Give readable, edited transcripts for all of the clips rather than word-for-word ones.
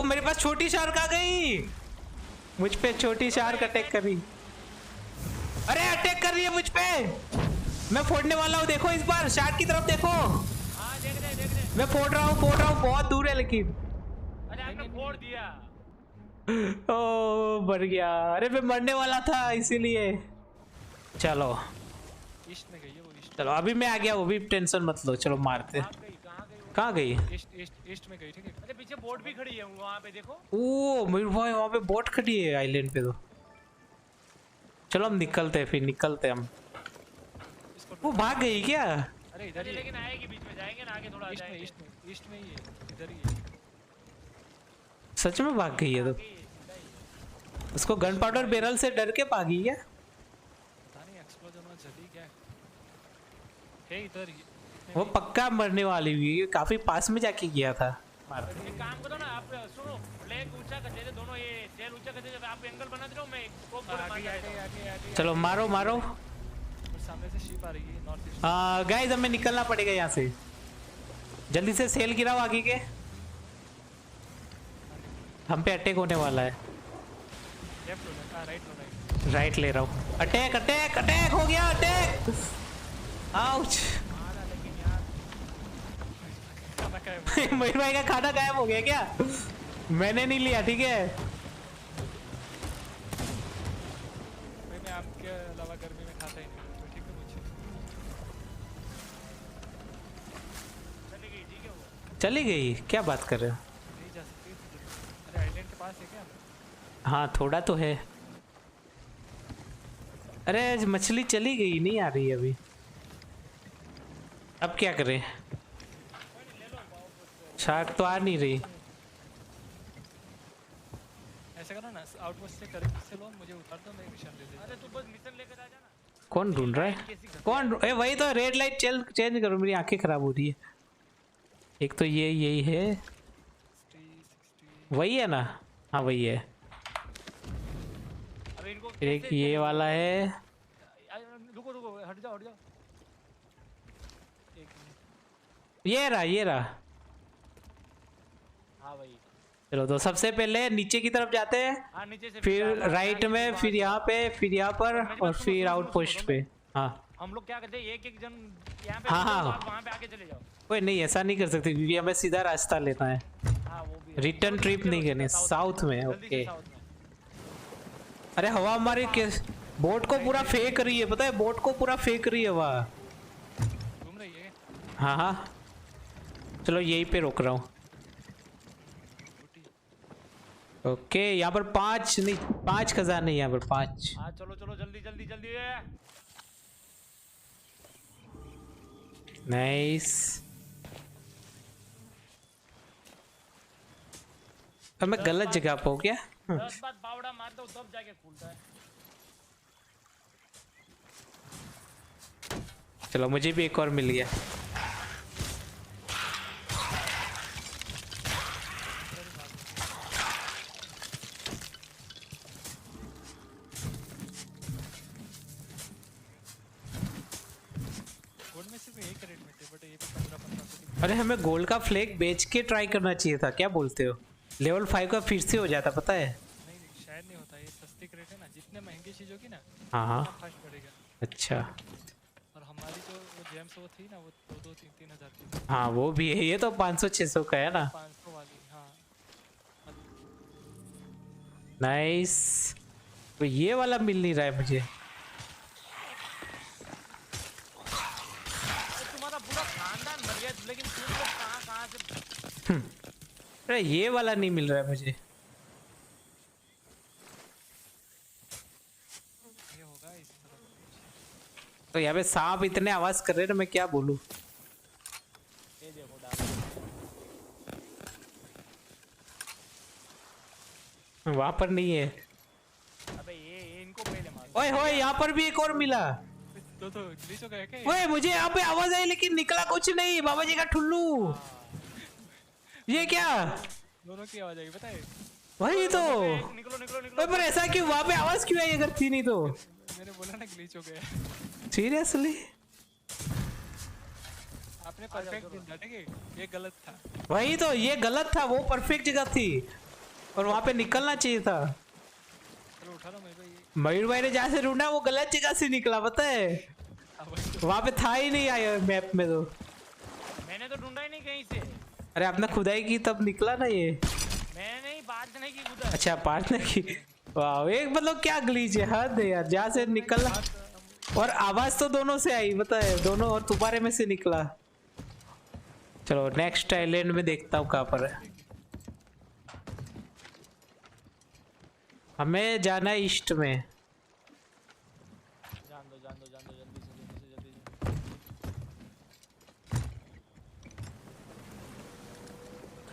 वो मेरे पास छोटी शार्क आ गई, मुझ पे छोटी शार्क अटैक कर रही। अरे अटैक कर रही है मुझ पे, मैं फोड़ने वाला हूँ। देखो इस बार शार्क की तरफ देखो। हाँ देख रहे मैं फोड़ रहा हूँ, बहुत दूर है लेकिन। अरे हमने फोड़ दिया। ओ मर गया। अरे मैं मरने वाला था इसीलिए। चलो ईस्ट में गई है वो, ईस्ट। चलो अभी मैं आ गया, वो भी टेंशन मत लो। चलो मारते। कहाँ गई? ईस्ट ईस्ट ईस्ट में गई, ठीक है। अरे पीछे बोट भी खड़ी है वहाँ पे देखो। ओ मेरे भाई वहाँ पे बोट खड़ी है आइलैंड पे तो। चलो हम निकलते हैं, फिर निकलते हम। वो भाग गई क्या? अरे इधर ही, लेकिन आएगी बीच में, जाएंगे ना आगे थोड़ा ईस्ट में, जाएंगे। ईस्ट में ही है, इधर ही है। सच में भाग गई है तो? उसको गन पाउडर बैरल से डर के भागी क्या? पता नहीं एक्सप्लोजन में जली क्या है इधर ही। वो पक्का मरने वाली हुई, काफी पास में जाके गया था। एक काम करो ना आप, सुनो फ्लैग ऊंचा कर देते दोनों, ये सेल ऊंचा कर देते, आप एंगल बना दे रहे हो, मैं स्कोप पूरा मार देता हूं। चलो मारो मारो। और सामने से शिप आ रही है नॉर्थ ईस्ट। गाइस हमें निकलना पड़ेगा यहाँ से, जल्दी से सेल गिराओ आगे के, हम पे अटैक होने वाला है। लेफ्ट लो, राइट लो, राइट। राइट ले रहा हूँ। अटैक अटैक अटैक हो गया, अटैक। आउच। मयूर भाई का खाना गायब हो गया क्या? मैंने नहीं लिया, ठीक है। भाई मैं आपके अलावा गर्मी में खाता ही नहीं हूँ, ठीक है मुझे। चली गई, ठीक है वो चली गई? क्या बात कर रहे हो? नहीं जा सकती। अरे आइलैंड के पास है क्या? हाँ थोड़ा तो है। अरे मछली चली गई, नहीं आ रही अभी। अब क्या करें? शार्क तो आ नहीं रही। ऐसा करो ना, आउटपोस्ट से कर से लो, मुझे उतार दो, मैं मिशन दे देता। अरे तू बस मिशन लेकर आ जाना। कौन ढूंढ रहा है? कौन? ए वही तो, रेड लाइट चेंज करो, मेरी आंखें खराब हो रही है। एक तो ये यही है, 60 वही है ना? हाँ वही है। अब इनको फिर एक ये वाला है। रुको रुको, हट जाओ हट जाओ। एक मिनट। ये रहा ये रहा। हाँ भाई, चलो तो सबसे पहले नीचे की तरफ जाते हैं, हाँ नीचे से फिर राइट में, फिर यहाँ पे, फिर यहाँ पर, और फिर आउटपोस्ट पे। हाँ हम लोग क्या करते हैं, एक एक जन यहाँ पे हाँ, रुको, हाँ। आप वहाँ पे आगे चले जाओ। कोई नहीं, ऐसा नहीं कर सकते क्योंकि हमें सीधा रास्ता लेना है, हाँ वो भी है। रिटर्न ट्रिप नहीं करनी। साउथ में, जल्दी से ओके। साउथ में। अरे हवा हमारी बोट को पूरा फेंक रही है, पता है? बोट को पूरा फेंक रही है हवा। घूम रही है। हाँ हाँ चलो यहीं पे रोक रहा हूँ। ओके यहाँ पर 5 नहीं, 5 खजाने यहाँ पर 5। हाँ चलो चलो जल्दी जल्दी जल्दी। नाइस। अब मैं गलत जगह पे हूँ क्या? 10 बार बावड़ा मार दो तब जाके खुलता है। चलो मुझे भी एक और मिल गया। गोल्ड में सिर्फ एक रेट में थे, बट ये 15-15 अरे हमें गोल्ड का फ्लैग बेच के ट्राई करना चाहिए था, क्या बोलते हो? लेवल 5 का फिर से हो जाता, पता है? नहीं शायद नहीं होता, ये सस्ती क्रेट है ना, जितने महंगी चीज होगी ना हाँ हाँ उतना फास्ट बढ़ेगा। अच्छा और हमारी जो वो जेम्स वो थी ना, वो 2-3 हज़ार की, हाँ वो भी है। ये तो 500-600 का है ना। 500 वाली। हाँ नाइस। तो ये वाला मिल नहीं रहा है मुझे। तुम्हारा पूरा खानदान मर गया, लेकिन तुम लोग कहाँ से? अरे ये वाला नहीं मिल रहा है मुझे। ये होगा इस तरफ। तो यहाँ पे सांप इतने आवाज कर रहे हैं ना, मैं क्या बोलूं? ये देखो डाल। वहां पर नहीं है। अबे ये इनको पहले मारो। ओए होए यहाँ पर भी एक और मिला। तो ग्लिच हो गया क्या? ओए मुझे यहाँ पे आवाज आई लेकिन निकला कुछ नहीं। बाबा जी का ठुल्लू। ये क्या? दोनों की आवाज आई, पता है? वही तो। निकलो निकलो निकलो। ओए पर ऐसा क्यों? वहां पे आवाज क्यों आई अगर थी नहीं तो? मैंने बोला ना ग्लिच हो गया। सीरियसली? आपने परफेक्ट ढूंढा, ठीक है? ये गलत था। वही तो, ये गलत था, वो परफेक्ट जगह थी। और वहां पे निकलना चाहिए था। चलो उठा लो मेरे को ये। मयूर भाई ने जहाँ से ढूंढा वो गलत जगह से निकला, पता है? वहां पे था ही नहीं आया मैप में तो। मैंने तो ढूंढा ही नहीं कहीं से। अरे आपने खुदाई की तब निकला ना ये। मैंने नहीं, बात नहीं की उधर। अच्छा पार्ट ने की। वाह, एक मतलब क्या ग्लीच है, हद है यार, जहाँ से निकला। और आवाज तो दोनों से आई, पता है, दोनों और तुम्हारे में से निकला। चलो नेक्स्ट आइलैंड में देखता हूँ कहाँ पर है। हमें जाना है ईस्ट में। जान दो जल्दी से जल्दी से।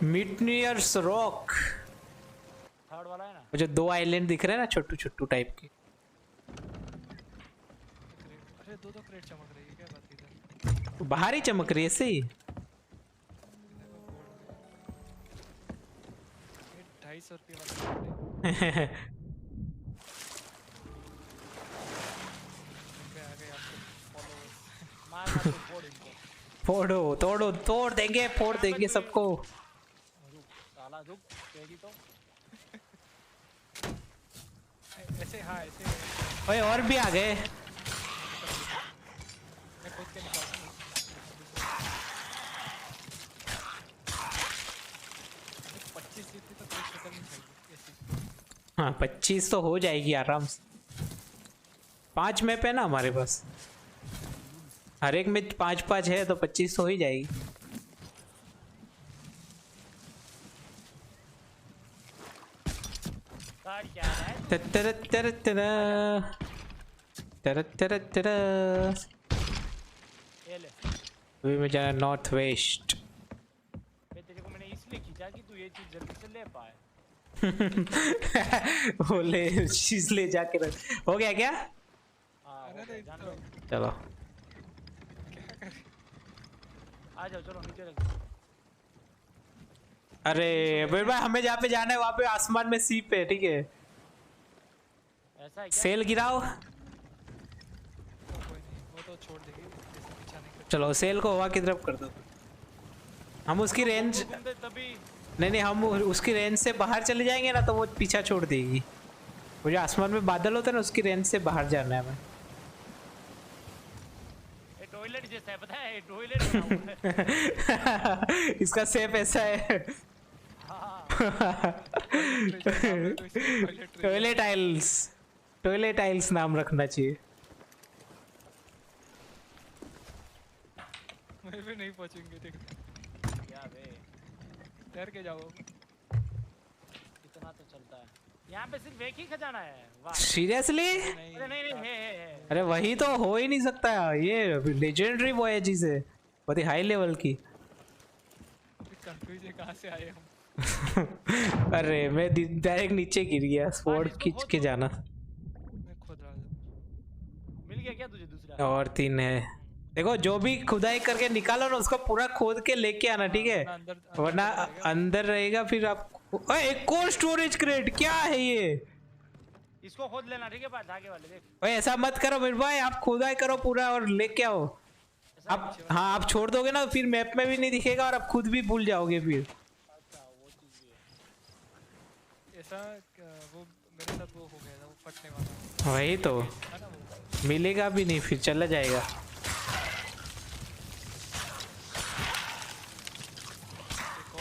मिटनियर्स रॉक। थर्ड वाला है ना? वो जो 2 आइलैंड दिख रहे हैं ना, छोटू छोटू टाइप के। अरे 2 क्रेट चमक रही है, क्या बात इधर? बाहर ही चमक रही है ऐसे ही। 250 रुपये वाला मार मार के फोड़ इनको। तोड़ देंगे सबको। साला रुक, तेरी तो ऐसे। हाँ ऐसे ओए और भी आ गए। मैं खुद के निकालता हूँ। 25 जीती तो कोई शक्ल नहीं चाहिए ऐसी। हाँ 25 तो हो जाएगी आराम से। 5 मैप है ना हमारे पास, हर एक में 5-5 है तो 25 तो हो ही जाएगी। कार क्या है? ये ले। अभी मैं जाना नॉर्थ वेस्ट। मैं तेरे को मैंने इसलिए खींचा कि तू ये चीज जल्दी से ले पाए। वो ले चीज ले जाके रख। हो गया क्या? हाँ हो गया, जान लो। चलो आ जाओ, चलो नीचे रख। अरे भाई भाई, हमें जहाँ पे जाना है वहाँ पे आसमान में सीप है, ठीक है? ऐसा है क्या? सेल गिराओ। कोई नहीं, वो तो छोड़ देगी, जैसे पीछा नहीं कर। चलो सेल को हवा की तरफ कर दो। हम उसकी रेंज घूमते तभी। नहीं, हम उसकी रेंज से बाहर चले जाएंगे ना तो वो पीछा छोड़ देगी। वो जो आसमान में बादल होते हैं ना, उसकी रेंज से बाहर जाना है हमें। ये टॉयलेट जैसा है, पता है? ये टॉयलेट बना हुआ है। इसका सेफ ऐसा है। हाँ। टॉयलेट आइल्स नाम रखना चाहिए। मैं भी नहीं पहुंचेंगे, देख। क्या बे, डर के जाओ। इतना तो चलता है। यहाँ पे सिर्फ एक ही खजाना है। वाह। सीरियसली? नहीं अरे नहीं है। अरे वही तो हो ही नहीं सकता, ये लेजेंडरी वॉयेजेस है, बहुत ही हाई लेवल की। कंफ्यूज है कहाँ से आए हम। अरे मैं डायरेक्ट नीचे गिर गया, स्वॉर्ड खींच के जाना। मैं खुद रहा था। मिल गया क्या तुझे दूसरा? और 3 है। देखो जो भी खुदाई करके निकालो ना, उसको पूरा खोद के लेके आना, ठीक है? वरना अंदर रहेगा फिर आप। एक और स्टोरेज क्रेट, क्या है ये? इसको खोद लेना, ठीक है? पास धागे वाले देख। ओए ऐसा मत करो मेरे भाई, आप खुदाई करो पूरा और लेके आओ। आप हाँ, आप छोड़ दोगे ना फिर मैप में भी नहीं दिखेगा और आप खुद भी भूल जाओगे फिर। अच्छा वो चीज भी है। ऐसा वो मेरे साथ वो हो गया था, वो फटने वाला वही तो, है ना वो। मिलेगा भी नहीं फिर, चला जाएगा। एक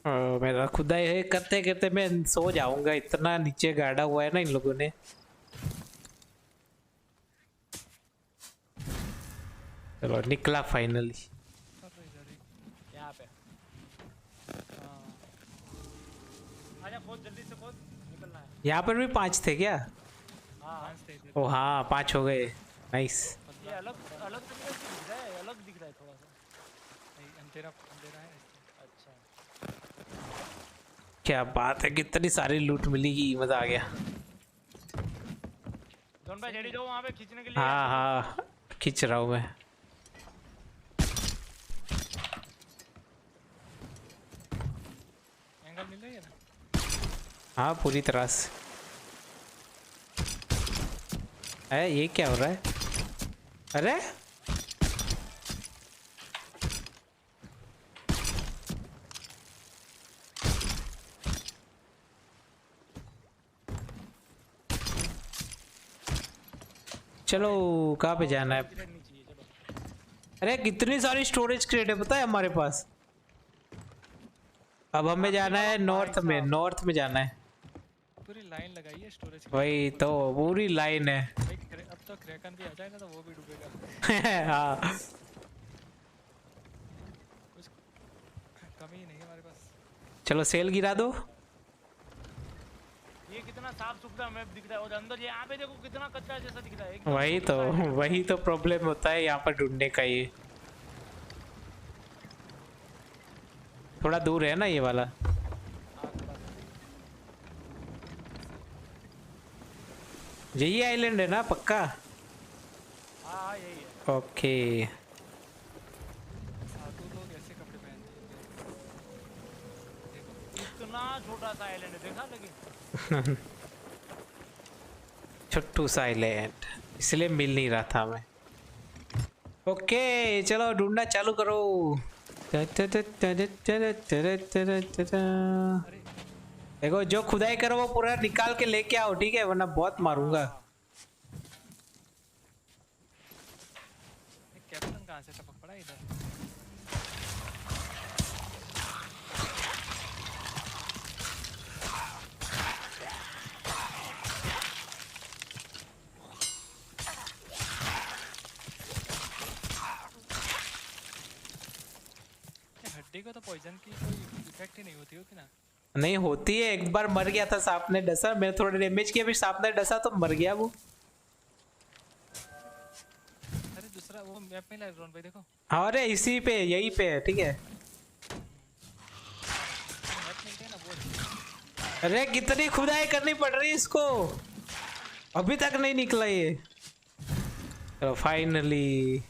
और मेरा खुदाई है करते करते मैं सो जाऊंगा, इतना नीचे गाड़ा हुआ है ना इन लोगों ने। चलो निकला फाइनली। यहाँ पे। आजा, खोद जल्दी से खोद, निकलना है। यहाँ पर भी 5 थे क्या? हाँ ओ हाँ 5 हो गए, नाइस। ये अलग अलग तरीके से दिख रहा है, अलग दिख रहा है थोड़ा सा। नहीं, अंधेरा अंधेरा है इसलिए। अच्छा। क्या बात है, कितनी सारी लूट मिलेगी, मजा आ गया। जोन भाई रेडी जाओ वहाँ पे खींचने के लिए। हाँ हाँ खींच रहा हूँ मैं। एंगल मिल रही है ना? हाँ पूरी तरह से। ये क्या हो रहा है? अरे चलो कहाँ पे जाना है? क्रेट नहीं चाहिए, चलो। अरे कितनी सारी स्टोरेज क्रेट है पता है हमारे पास। अब हमें जाना है नॉर्थ में, नॉर्थ में जाना है। पूरी लाइन लगाई है स्टोरेज की। वही तो पूरी लाइन है। भाई अब तो क्रैकन भी आ जाएगा तो वो भी डूबेगा। हाँ कुछ कमी ही नहीं है हमारे पास। चलो सेल गिरा दो। ये कितना साफ सुथरा मैप दिख रहा है और अंदर ये यहाँ पे देखो कितना कच्चा जैसा दिख रहा है वही तो प्रॉब्लम होता है यहाँ पर ढूंढने का। ये थोड़ा दूर है ना ये वाला। यही आइलैंड है ना पक्का? हाँ यही है। ओके साधु लोग ऐसे कपड़े पहनते हैं। इतना छोटा सा आइलैंड है, देखा लेकिन छोटू सा आइलैंड, इसलिए मिल नहीं रहा था हमें। ओके चलो ढूंढना चालू करो। देखो जो खुदाई करो वो पूरा निकाल के लेके आओ, ठीक है? वरना बहुत मारूंगा। कैप्टन कहाँ से टपक पड़ा इधर? हड्डी को तो पॉइजन की कोई इफेक्ट ही नहीं होती हो कि ना? नहीं होती है, एक बार मर गया था, सांप ने डसा, मैंने थोड़ा डैमेज किया, फिर सांप ने डसा तो मर गया वो। अरे दूसरा वो मैप में लाइव भाई देखो। अरे इसी पे, यही पे है, ठीक है? मैप मिलते हैं ना वो। अरे कितनी खुदाई करनी पड़ रही है इसको, अभी तक नहीं निकला ये। चलो फाइनली।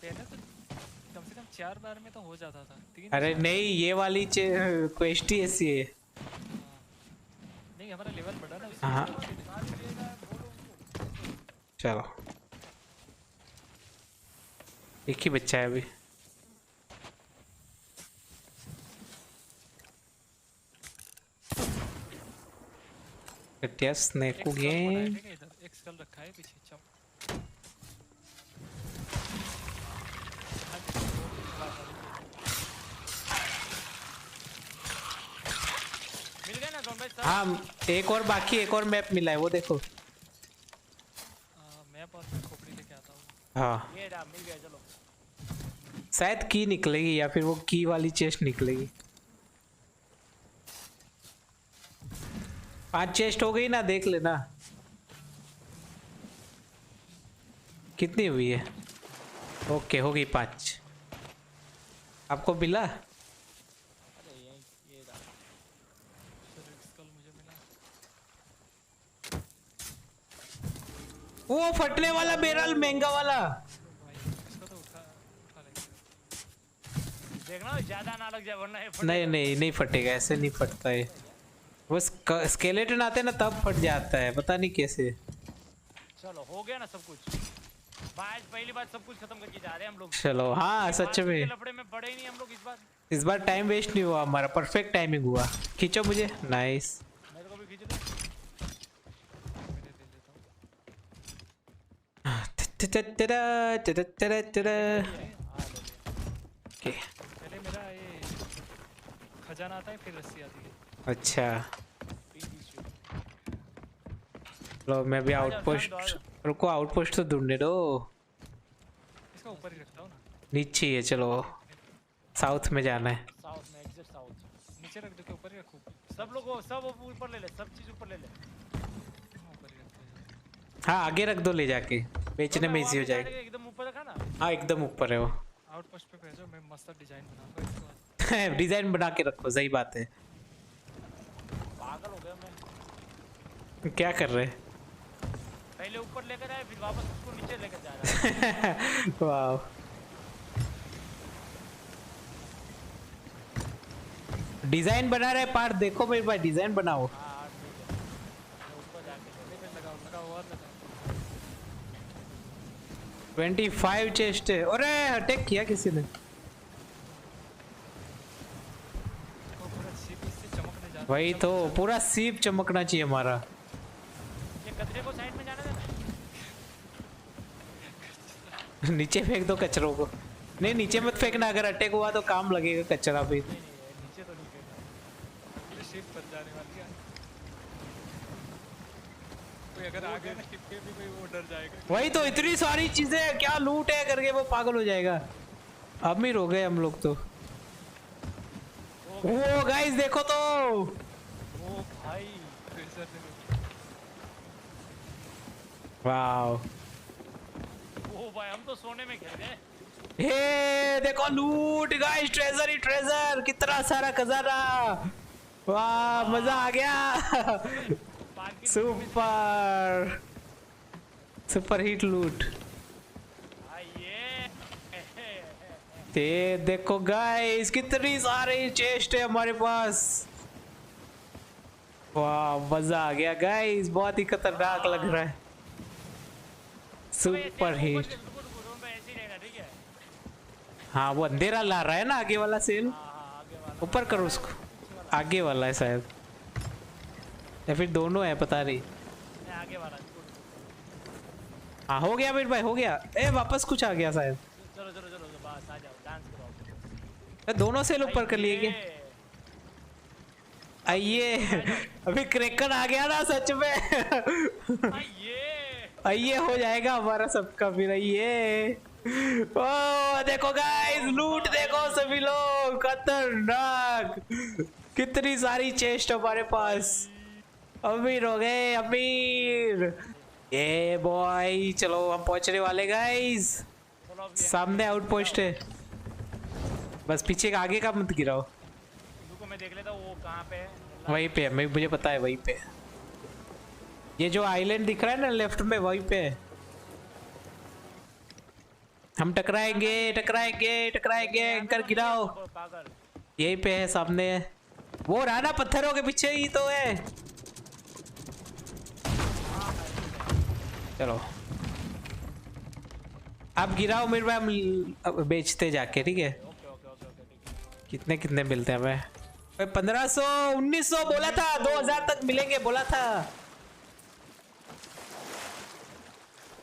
पहले तो कम से कम 4 बार में तो हो जाता था। 3 अरे नहीं ये वाली क्वेस्ट ही ऐसी है। नहीं हमारा लेवल बढ़ा ना हाँ उसमें। चलो एक ही बच्चा है अभी। यस नेकू गेम। इधर एक स्कल रखा है पीछे। चम मिल गया ना ज़ॉम्बी सब? हाँ एक और बाकी, एक और मैप मिला है वो देखो। मैप और खोपड़ी लेके आता हूँ। हाँ ये रहा, मिल गया, चलो। शायद की निकलेगी या फिर वो की वाली चेस्ट निकलेगी। 5 चेस्ट हो गई ना, देख लेना कितनी हुई है। ओके हो गई 5। आपको मिला? अरे ये रहा। स्कल मुझे मिला। वो फटने वाला बेरल महंगा वाला। इसको तो उठा लेंगे। देखना ज्यादा ना लग जाए वरना ये फट नहीं नहीं नहीं फटेगा, ऐसे नहीं फटता है। वो स्केलेटन आते हैं ना तब फट जाता है, पता नहीं कैसे। चलो हो गया ना सब कुछ। आज पहली बार सब कुछ खत्म करके जा रहे हैं हम लोग। चलो हाँ सच में लफड़े में पड़े ही नहीं हम लोग इस बार। इस बार टाइम वेस्ट नहीं हुआ हमारा, परफेक्ट टाइमिंग हुआ। खींचो मुझे, नाइस। मेरे को भी खींच दो। मैंने ले लेता हूँ। ओके पहले मेरा ये खजाना आता है फिर रस्सी आती है। अच्छा लो मैं भी आउटपोस्ट, रुको आउटपोस्ट तो ढूंढने दो। इसका ऊपर ही रखता हूँ ना। नीचे ही है, चलो साउथ में जाना है। साउथ में, एग्जैक्ट साउथ। नीचे रख दो के ऊपर ही रखूँ। सब लोग सब ऊपर ले ले, सब चीज ऊपर ले ले। ऊपर ही रखते हैं। हाँ आगे रख दो ले जाके, बेचने में इजी हो जाएगा। एकदम ऊपर रखा ना। हाँ एकदम ऊपर है वो। आउटपोस्ट पे भेजो, मैं मस्त डिजाइन बनाऊंगा इसको। डिजाइन बना के रखो, सही बात है। पागल हो गया मैं। क्या कर रहे हैं? पहले ऊपर लेकर आए फिर वापस उसको नीचे लेकर जा रहा है। वाह डिजाइन बना रहे पार्ट, देखो मेरे पास डिजाइन बनाओ। हाँ ठीक है, मैं ऊपर जाके लगाओ और लगाओ। 25 चेस्ट है। अरे अटैक किया किसी ने। पूरा सीप इससे चमकने जा। वही तो पूरा सीप चमकना चाहिए हमारा। ये कचरे को साइड में जाने देना। नीचे फेंक दो कचरों को। नहीं नीचे मत फेंकना, अगर अटैक हुआ तो काम लगेगा कचरा भी। नहीं नीचे तो नहीं फेंकना, ये शिप बन जाने वाली है। कोई अगर आ गया ना शिप के भी कोई, वो डर जाएगा। वही तो, इतनी सारी चीजें क्या लूट है करके वो पागल हो जाएगा। अमीर हो गए हम लोग तो। वो गाइस देखो तो, ओ भाई ट्रेजर देखो। वाओ। ओ भाई हम तो सोने में खेल गए। हे देखो लूट गाइस, ट्रेजर ही ट्रेजर, कितना सारा खजाना। वाह मजा आ गया। बाकी सुपर सुपर हिट लूट। ये ये देखो गाइस, कितनी सारी चेस्ट है हमारे पास। वाह मजा आ गया गाइस, बहुत ही खतरनाक लग रहा है। Super hit. ऐसे ही रहेगा, ठीक है। हाँ वो अंधेरा ला रहा है ना आगे वाला सेल। हाँ आगे वाला ऊपर करो उसको, आगे वाला है शायद, या फिर दोनों है पता नहीं। नहीं, आगे वाला। हाँ हो गया वीर भाई, हो गया। ए वापस कुछ आ गया शायद। चलो चलो चलो बस आ जाओ, डांस करो। दोनों सेल ऊपर कर लिए क्या? आइए अभी क्रैकर आ गया ना सच में। आइए हो जाएगा हमारा सबका फिर। आइए ओ देखो गाइस, लूट देखो सभी लोग, खतरनाक। कितनी सारी चेस्ट हमारे पास। अमीर हो गए अमीर। ये बॉय चलो हम पहुंचने वाले गाइस। सामने आउटपोस्ट है, बस पीछे का आगे का मत गिराओ। रुको मैं देख लेता हूँ वो कहाँ पे है। वहीं पे है, मुझे पता है वहीं पे। ये जो आइलैंड दिख रहा है ना लेफ्ट में, वहीं पे है। हम टकराएंगे टकराएंगे टकराएंगे, एंकर गिराओ। पागल यहीं पे है, सामने है वो रहा ना, पत्थरों के पीछे ही तो है। चलो आप गिराओ मेरे भाई, हम बेचते जाके, ठीक है। ओके ओके ओके ओके ठीक है। कितने कितने मिलते हैं हमें? 1500 1900 बोला था, 2000 तक मिलेंगे बोला था।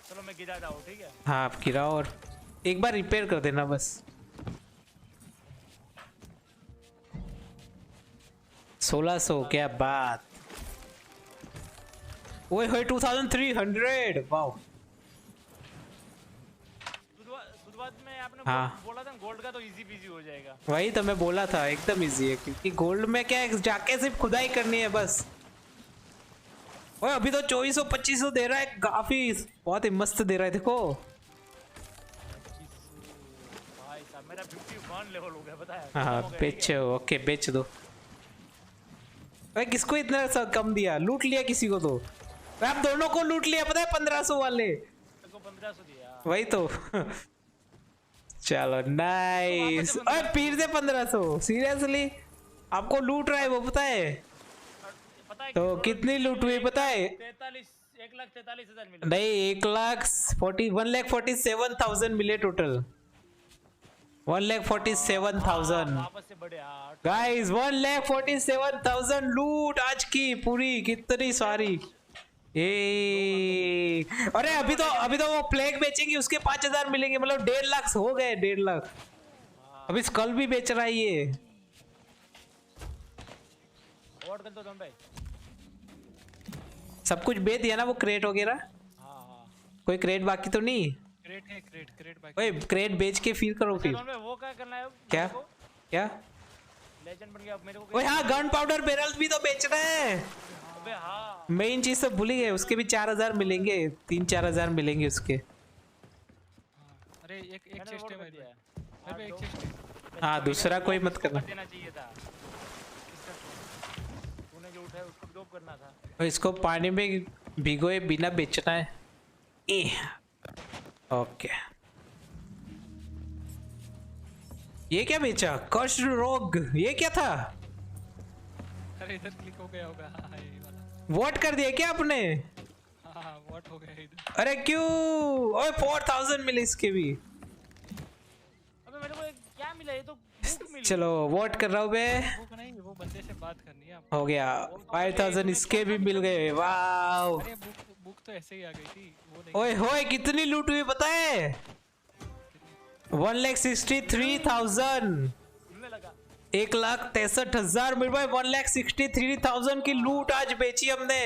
चलो मैं गिरा जाऊँ, ठीक है। हाँ आप गिराओ और एक बार रिपेयर कर देना बस। 1600 क्या बात। ओए होए 2300, वाओ। शुरुआत में आपने हाँ। बोला था गोल्ड का तो इजी पीजी हो जाएगा। वही तो मैं बोला था, एकदम इजी है, क्योंकि गोल्ड में क्या है, जाके सिर्फ खुदाई करनी है बस। ओए अभी तो 2400 दे रहा है, काफी बहुत ही मस्त दे रहा है देखो। भाई साहब मेरा 51 लेवल हो गया, पता है। हाँ बेचो, ओके बेच दो। भाई किसको इतना सा कम दिया, लूट लिया किसी को तो। आप दोनों को लूट लिया पता है, 1500 वाले। को 1500 दिया। वही तो। चलो नाइस। अरे फिर से 1500, सीरियसली आपको लूट रहा है वो, पता है। पता है तो कितनी लूट हुई पता है? 1,43,000 मिला। नहीं 1,47,000 मिले टोटल। 1,47,000 वापस से बढ़े। हाँ गाइस, 1,47,000 लूट आज की पूरी, कितनी सारी। ये अरे अभी तो वो प्लेग बेचेंगे, उसके 5,000 मिलेंगे, मतलब 1.5 लाख हो गए, 1.5 लाख। अभी स्कल भी बेच रहा है ये। और कर दो तुम भाई। सब कुछ बेच दिया ना वो क्रेट वगैरह। हाँ हाँ कोई क्रेट बाकी तो नहीं? क्रेट है, क्रेट बाकी। ओए क्रेट बेच के फिर करो फिर। तुम वो क्या करना है? क्या क्या? लेजेंड बन गया अब मेरे को। ओए हाँ, गन पाउडर बैरल भी तो बेच रहे हैं। अबे हाँ मेन चीज तो भूल ही गए, उसके भी 4,000 मिलेंगे, 3-4,000 मिलेंगे उसके। अरे एक मैंने चेस्ट वो है कर मेरे दिया है। पे, मेरे पे एक चेस्ट है। हाँ दूसरा कोई मत करना। कर देना चाहिए था। तूने जो उठाया उसको ड्रॉप करना था। और इसको पानी में भिगोए बिना बेचना है। ओके ये क्या बेचा? कर्स्ट रोग, ये क्या था? अरे इधर क्लिक हो गया होगा। हाँ ये वाला। वोट कर दिया क्या आपने? हाँ व्हाट हो गया इधर। अरे क्यों? ओए 4,000 मिले इसके भी। अबे मेरे को क्या मिला? ये तो बुक मिली। चलो वोट कर रहा हूँ मैं। वो नहीं, वो बंदे से बात करनी है आपको। हो गया, 5,000 इसके भी मिल गए। वाह अरे बुक तो ऐसे ही आ गई थी, वो नहीं। ओए होए कितनी लूट हुई पता है? 1,63,000 खुलने लगा 1,63,000 मेरे भाई 1,63,000 की लूट आज बेची हमने।